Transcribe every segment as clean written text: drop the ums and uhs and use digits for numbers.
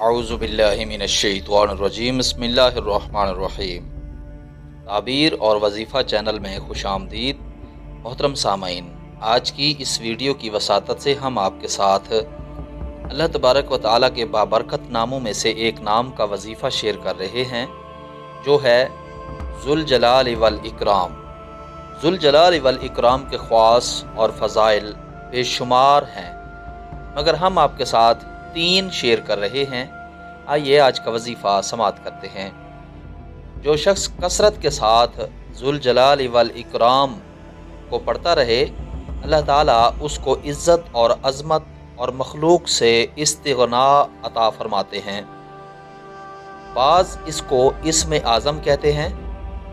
اعوذ باللہ من الشیطان الرجیم بسم اللہ الرحمن الرحیم۔ تعبیر اور وظیفہ چینل میں خوش آمدید محترم سامعین۔ آج کی اس ویڈیو کی وساطت سے ہم آپ کے ساتھ اللہ تبارک و تعالیٰ کے بابرکت ناموں میں سے ایک نام کا وظیفہ شیئر کر رہے ہیں، جو ہے ذوالجلال والاکرام۔ ذوالجلال والاکرام کے خواص اور فضائل بے شمار ہیں، مگر ہم آپ کے ساتھ 3 شیئر کر رہے ہیں۔ آئیے آج کا وظیفہ سماعت کرتے ہیں۔ جو شخص کثرت کے ساتھ ذوالجلال والاکرام کو پڑھتا رہے، اللہ تعالیٰ اس کو عزت اور عظمت اور مخلوق سے استغناء عطا فرماتے ہیں۔ بعض اس کو اسم اعظم کہتے ہیں۔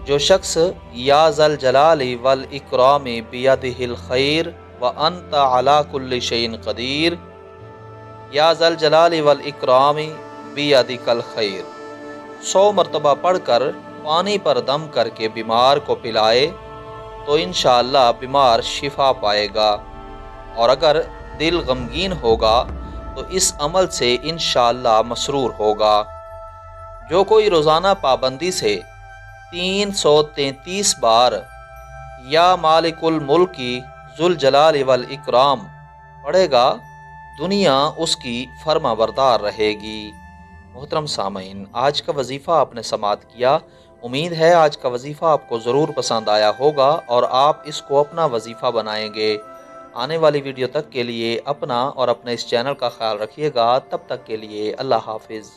جو شخص یا ذوالجلال والاکرام بیدہ الخیر وانت علی کل شیء قدیر، یا ذوالجلال والاکرام بیدک الخیر 100 مرتبہ پڑھ کر پانی پر دم کر کے بیمار کو پلائے تو انشاءاللہ بیمار شفا پائے گا، اور اگر دل غمگین ہوگا تو اس عمل سے انشاءاللہ مسرور ہوگا۔ جو کوئی روزانہ پابندی سے 333 بار یا مالک الملک ذوالجلال والاکرام پڑھے گا، دنیا اس کی فرما بردار رہے گی۔ محترم سامعین، آج کا وظیفہ آپ نے سماعت کیا۔ امید ہے آج کا وظیفہ آپ کو ضرور پسند آیا ہوگا اور آپ اس کو اپنا وظیفہ بنائیں گے۔ آنے والی ویڈیو تک کے لیے اپنا اور اپنے اس چینل کا خیال رکھیے گا۔ تب تک کے لیے اللہ حافظ۔